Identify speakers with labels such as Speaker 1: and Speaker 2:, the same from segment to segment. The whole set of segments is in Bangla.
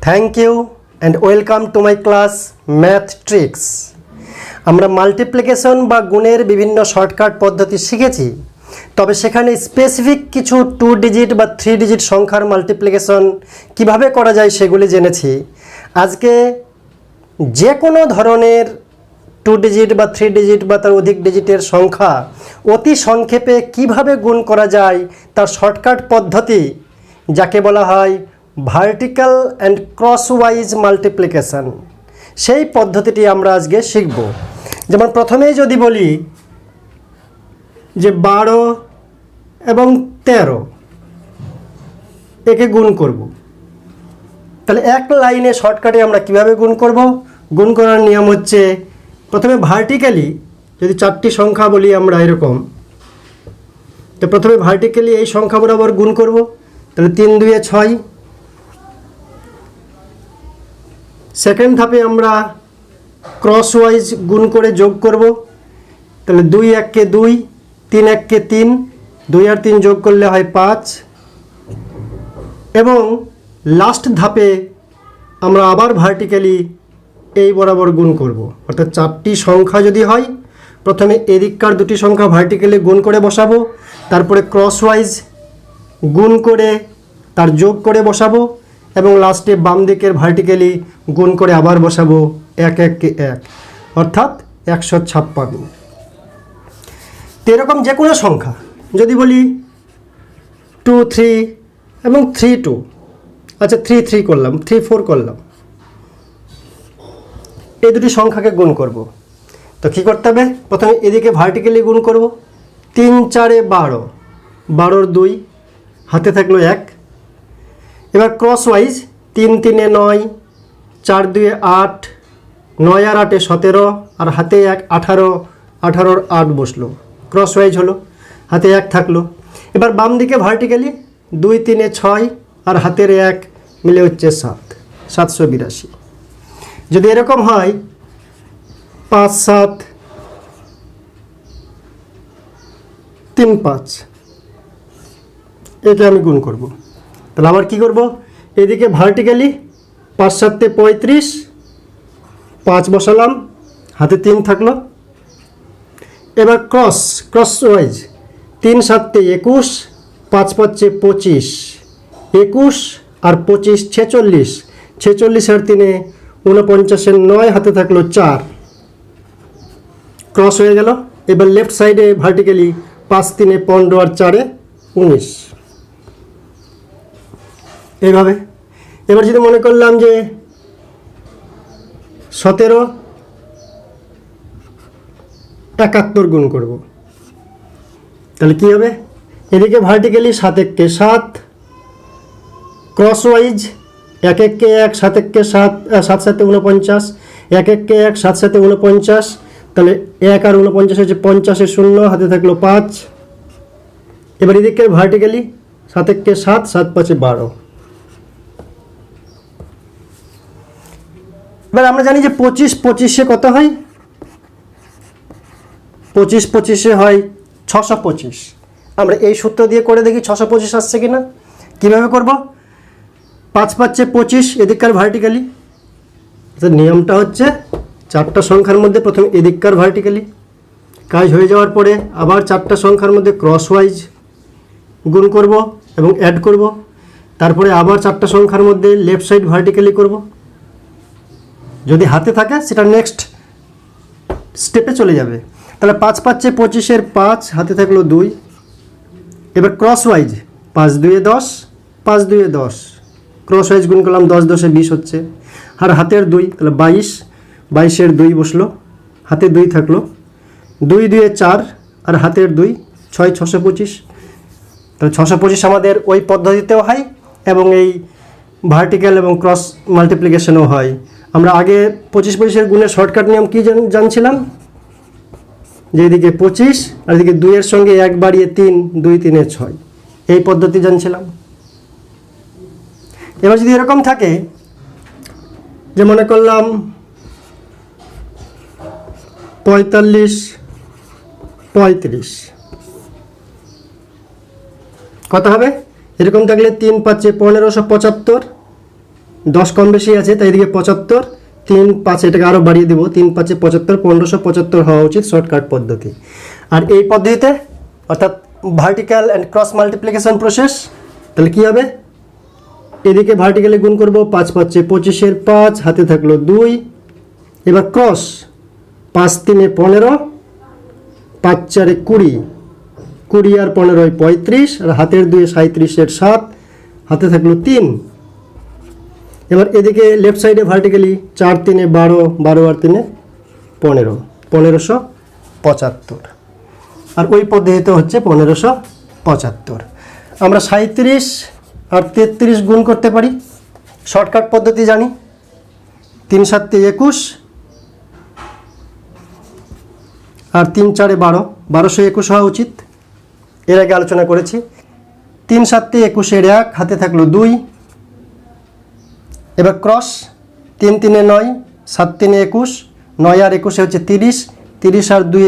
Speaker 1: Thank you and welcome to my class Math Tricks. আমরা মাল্টিপ্লিকেশন বা গুণের বিভিন্ন শর্টকাট পদ্ধতি শিখেছি, তবে সেখানে স্পেসিফিক কিছু 2 ডিজিট বা 3 ডিজিট সংখ্যার মাল্টিপ্লিকেশন কিভাবে করা যায় সেগুলি জেনেছি। আজকে যে কোনো ধরনের 2 ডিজিট বা 3 ডিজিট বা তার অধিক ডিজিটের সংখ্যা অতি সংক্ষেপে কিভাবে গুণ করা যায় তার শর্টকাট পদ্ধতি, যাকে বলা হয় ভার্টিক্যাল অ্যান্ড ক্রসওয়াইজ মাল্টিপ্লিকেশন, সেই পদ্ধতিটি আমরা আজকে শিখব। যেমন প্রথমেই যদি বলি যে 12 এবং 13 একে গুণ করব, তাহলে এক লাইনে শর্টকাটে আমরা কিভাবে গুণ করব? গুণ করার নিয়ম হচ্ছে, প্রথমে ভার্টিক্যালি যদি 4টি সংখ্যা বলি আমরা এরকম, তো প্রথমে ভার্টিক্যালি এই সংখ্যা বরাবর গুণ করব, তাহলে 3 2 6। সেকেন্ড ধাপে আমরা ক্রসওয়াইজ গুণ করে যোগ করব, তাহলে 2 1 কে 2, 3 1 কে 3, 2 আর 3 যোগ করলে হয় 5। এবং লাস্ট ধাপে আমরা আবার ভার্টিক্যালি এই বরাবর গুণ করব, অর্থাৎ 4টি সংখ্যা যদি হয় প্রথমে এদিককার 2টি সংখ্যা ভার্টিক্যালি গুণ করে বসাবো, তারপরে ক্রসওয়াইজ গুণ করে তার যোগ করে বসাবো, এবং লাস্টে বাম দিকের ভার্টিক্যালি গুণ করে আবার বসাবো 1 1 কে 1, অর্থাৎ 156। তো এরকম যে কোনো সংখ্যা যদি বলি 2 3 এবং 3 2, আচ্ছা 3 3 করলাম, 3 4 করলাম, এই দুটি সংখ্যাকে গুণ করব। তো কী করতে হবে? প্রথমে এদিকে ভার্টিক্যালি গুণ করব, 3 4 12, 12 2, হাতে থাকলো 1। এবার ক্রসওয়াইজ 3 3 9, 4 2 8, 9 আর 8 17, আর হাতে 1 18, 18 8 বসলো, ক্রসওয়াইজ হলো, হাতে 1 থাকলো। এবার বাম দিকে ভার্টিক্যালি 2 3 6, আর হাতের 1 মিলে হচ্ছে 7, 782। যদি এরকম হয় 5 7 3 5, এটা আমি গুণ করব। তাহলে আবার কি করব? এদিকে ভার্টিক্যালি 5 7 35, 5 বসালাম, হাতে 3 থাকলো। এবার ক্রসওয়াইজ 3 7 21, 5 5 25, 21 আর 25 46, 46 আর 3 49, 9 হাতে থাকলো 4, ক্রস হয়ে গেল। এবার লেফট সাইডে ভার্টিক্যালি 5 3 15 আর 4 19, এইভাবে। এবার যদি মনে করলাম যে 17 71 গুণ করব, তাহলে কি হবে? এদিকে ভার্টিক্যালি 7 1 কে 7, ক্রসওয়াইজ 1 1 কে 1, 7 1 কে 7, 7 7 49, 1 1 কে 1, 7 7 49, তাহলে 1 আর 49 হচ্ছে 50 0, হাতে থাকলো 5। এবার এদিকে ভার্টিক্যালি 7 1 কে 7, 7 5 12। এবার আমরা জানি যে 25 25 কত হয়? 25 25 হয় 625। আমরা এই সূত্র দিয়ে করে দেখি 625 আসছে কিনা। কিভাবে করব? 5 5 25, এদিককার ভার্টিক্যালি। নিয়মটা হচ্ছে 4টা সংখ্যার মধ্যে প্রথমে এদিককার ভার্টিক্যালি, কাজ হয়ে যাওয়ার পরে আবার 4টা সংখ্যার মধ্যে ক্রসওয়াইজ গুণ করব এবং অ্যাড করব, তারপরে আবার 4টা সংখ্যার মধ্যে লেফট সাইড ভার্টিক্যালি করব। যদি হাতে থাকে সেটা নেক্সট স্টেপে চলে যাবে। তাহলে 5 5 25 5, হাতে থাকলো 2। এবার ক্রসওয়াইজ 5 2 10, 5 2 10, ক্রসওয়াইজ গুণ করলাম 10 10 20 হচ্ছে, আর হাতের 2, তাহলে 22, 22 2 বসলো, হাতে 2 থাকলো, 2 2 4, আর হাতের 2 6 625। তাহলে 625 আমাদের ওই পদ্ধতিতেও হয় এবং এই ভার্টিক্যাল এবং ক্রস মাল্টিপ্লিকেশনও হয়। আমরা আগে 25 25 গুণের শর্টকাট নিয়ম কি জানছিলাম? যে এদিকে 25 আর এদিকে 2 এর সঙ্গে 1 বাড়িয়ে 3, 2 3 6, এই পদ্ধতি জানছিলাম। এবার যদি এরকম থাকে যে মনে করলাম 45 35, কত হবে? এরকম থাকলে 3 5 1575, 10 কম বেশি আছে, তাই এদিকে 75, 3 5 এটাকে আরও বাড়িয়ে দেবো, 3 5 75, 1575 হওয়া উচিত শর্টকাট পদ্ধতি। আর এই পদ্ধতিতে অর্থাৎ vertical and cross multiplication process, তাহলে কী হবে, এদিকে ভার্টিক্যালি গুণ করব, 5 5 25 5, হাতে থাকলো 2, এবার ক্রস 5 3 15, 5 4 20, 20 আর 15 35, আর হাতের 2 37 7, হাতে থাকলো 3। এবার এদিকে লেফট সাইডে ভার্টিক্যালি 4 3 12, 12 আর 3 15, 1575, আর ওই পদ্ধতিতে হচ্ছে 1575। আমরা 37 আর 33 গুণ করতে পারি, শর্টকাট পদ্ধতি জানি, 3 7 21 আর 3 4 12, 1221 হওয়া উচিত, এর আগে আলোচনা করেছি। 3 7 21 এর 1, হাতে থাকলো 2, এবার ক্রস 3 3 9, 7 3 21, 9 আর 21 হচ্ছে 30, 30 আর 2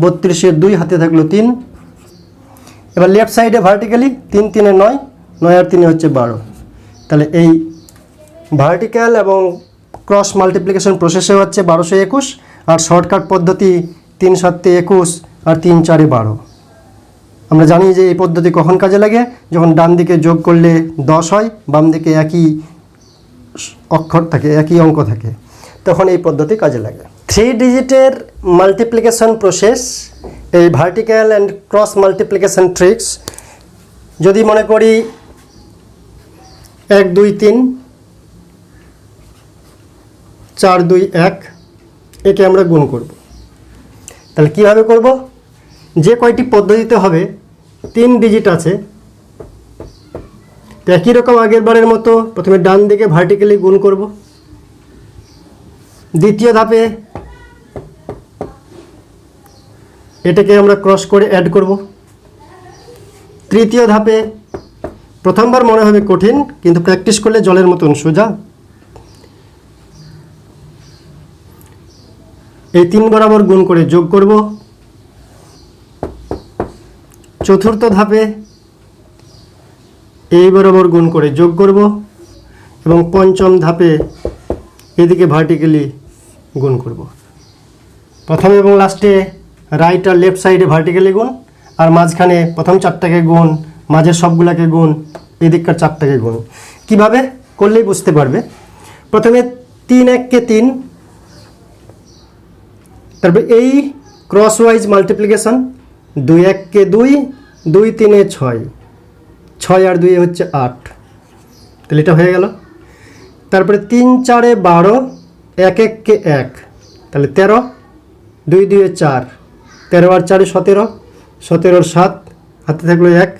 Speaker 1: 32 এর 2, হাতে থাকলো 3। এবার লেফট সাইডে ভার্টিক্যালি 3 3 9, 9 আর 3 হচ্ছে 12। তাহলে এই ভার্টিক্যাল এবং ক্রস মাল্টিপ্লিকেশন প্রসেসে হচ্ছে 1221, আর শর্টকাট পদ্ধতি 3 7 21 আর 3 4 12। আমরা জানি যে এই পদ্ধতি কখন কাজে লাগে, যখন ডান দিকে যোগ করলে 10 হয়, বাম দিকে একই অক্ষর থাকে, একই অঙ্ক থাকে, তখন এই পদ্ধতি কাজে লাগে। 3 ডিজিটের মাল্টিপ্লিকেশন প্রসেস, এই vertical and cross multiplication tricks, যদি মনে করি 1 2 3 4 2 1, একে আমরা গুণ করব। তাহলে কীভাবে করব, যে কয়টি পদ্ধতিতে হবে 3 ডিজিট আছে, তো একই রকম আগের বারের মতো প্রথমে ডান দিকে ভার্টিক্যালি গুণ করব, দ্বিতীয় ধাপে এটাকে আমরা ক্রস করে অ্যাড করব, তৃতীয় ধাপে, প্রথমবার মনে হবে কঠিন কিন্তু প্র্যাকটিস করলে জলের মতন সোজা, এই 3 বরাবর গুণ করে যোগ করব, চতুর্থ ধাপে এই বরাবর গুণ করে যোগ করব, এবং পঞ্চম ধাপে এদিকে ভার্টিক্যালি গুণ করব। প্রথমে এবং লাস্টে রাইট আর লেফট সাইডে ভার্টিক্যালি গুণ, আর মাঝখানে প্রথম 4টাকে গুণ, মাঝের সবগুলাকে গুণ, এদিককার 4টাকে গুণ। কিভাবে করলেই বুঝতে পারবে। প্রথমে 3 1 কে 3, তারপরে এই ক্রস ওয়াইজ মাল্টিপ্লিকেশন, 2 1 কে 2, 2 3 এ 6, 6 আর 2 হচ্ছে 8, তাহলে এটা হয়ে গেল। তারপরে 3 4 এ 12, 1 1 কে 1, তাহলে 13, 2 2 এ 4, 13 আর 4 17, 17 আর 7, হাতে থাকলো 1।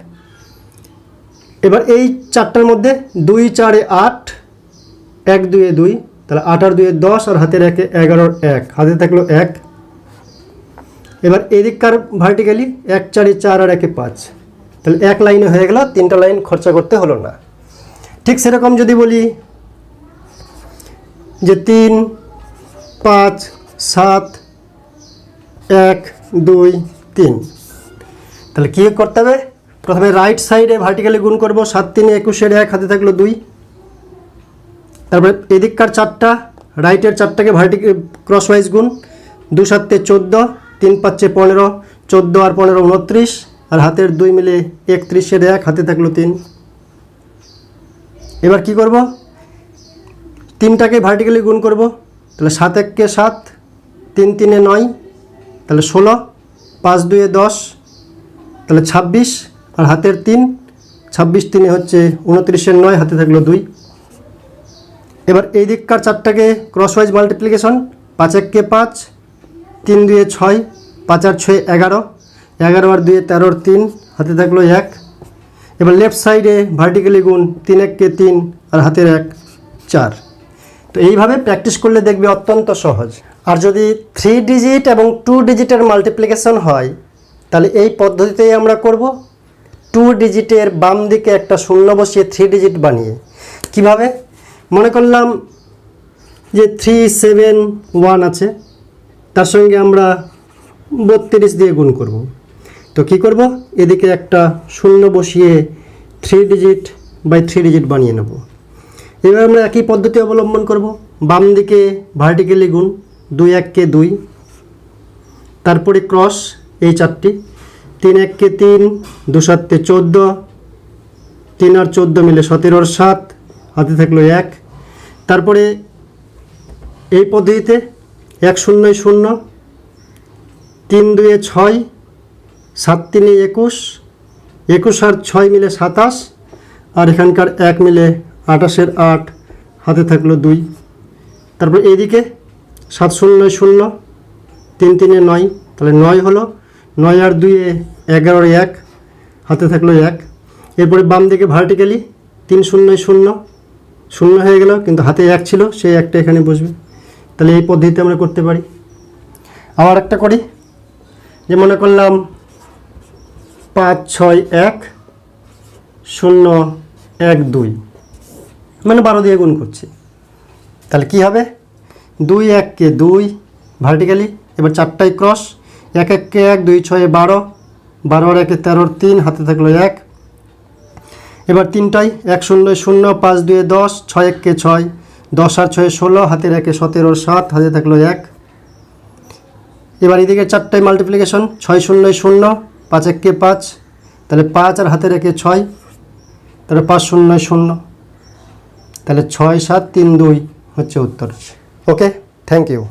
Speaker 1: এবার এই 4টার মধ্যে 2 4 এ 8, 1 2 এ 2, তাহলে 8 আর 2 এ 10, আর হাতের 1 এ 11 আর 1, হাতে থাকলো 1। এবার এদিককার ভার্টিক্যালি 1 4 এ 4 আর 1 এ 5, তাহলে 1 লাইনে হয়ে গেল, 3টা লাইন খরচা করতে হলো না। ঠিক সেরকম যদি বলি যে 3 5 7 1 2 3, তাহলে কী করতে হবে, প্রথমে রাইট সাইডে ভার্টিক্যালি গুণ করব, 7 3 21 এর 1, হাতে থাকলো 2। তারপরে এদিককার 4টা, রাইটের 4টাকে ক্রস ওয়াইজ গুণ, 2 7 14, 3 5 15, 14 আর 15 29, আর হাতের 2 মিলে 31 এর 1, হাতে থাকলো 3। এবার কি করব, 3টাকে ভার্টিক্যালি গুণ করব, তাহলে 7 1 কে 7, 3 3 এ 9, তাহলে 16, 5 2 এ 10, তাহলে 26, আর হাতের 3, 26 3 হচ্ছে 29 এর 9, হাতে থাকলো 2। এবার এই দিককার 4টাকে ক্রস ওয়াইজ মাল্টিপ্লিকেশন, 5 1 কে 5, 3 2 এ 6, 5 আর 6 11, 11 আর 2 এ 13 আর 3, হাতে থাকলো 1। এবার লেফট সাইডে ভার্টিক্যালি গুণ, 3 1 কে 3, আর হাতের 1 4। তো এইভাবে প্র্যাকটিস করলে দেখবে অত্যন্ত সহজ। আর যদি 3 ডিজিট এবং 2 ডিজিটের মাল্টিপ্লিকেশন হয়, তাহলে এই পদ্ধতিতেই আমরা করব। 2 ডিজিটের বাম দিকে একটা শূন্য বসিয়ে 3 ডিজিট বানিয়ে। কিভাবে, মনে করলাম যে 3 7 1 আছে, তার সঙ্গে আমরা 32 দিয়ে গুণ করব। তো কি করব, এদিকে একটা শূন্য বসিয়ে 3 ডিজিট বাই 3 ডিজিট বানিয়ে নেব। এবার আমরা একই পদ্ধতি অবলম্বন করব। বাম দিকে ভার্টিক্যালি গুণ 2 1 কে 2, তারপরে ক্রস এই চারটি 3 1 কে 3, 2 7 তে 14, 3 আর 14 মিলে 17 আর 7, হাতে থাকলো 1। তারপরে এই পদ্ধতিতে 1 0 0, 3 2 6, 7 3 21, 21 আর 6 মিলে 27, আর এখানকার 1 মিলে 28 এর 8, হাতে থাকলো 2। তারপর এইদিকে 7 0 0, 3 3 9, তাহলে 9 হলো, 9 আর 2 11 আর 1, হাতে থাকলো 1। এরপরে বাম দিকে ভার্টিক্যালি 3 0 0, 0 হয়ে গেল কিন্তু হাতে 1 ছিল, সেই 1টা এখানে বসবে। তাহলে এই পদ্ধতিতে আমরা করতে পারি। আবার একটা করি, যে মনে করলাম 5 6 1 0 1 2, মানে 12 দিয়ে গুণ করছি। তাহলে কি হবে, 2 1 কে 2 ভার্টিক্যালি, এবার চারটাই ক্রস, 1 1 কে 1, 2 6 12, 12 আর 1 13 3, হাতে থাকলো 1। এবার তিনটাই 1 0 0, 5 2 10, 6 1 কে 6, 10 আর 6 16, হাতের 1 17 আর 7, হাতে থাকলো 1। এবার এদিকে চারটাই মাল্টিপ্লিকেশন, 6 0 0, 5 1 কে 5, তাহলে 5 আর হাতের 1 6, তাহলে 5 0 0, তাহলে 6 7 3 2 হচ্ছে উত্তর। ওকে, থ্যাংক ইউ।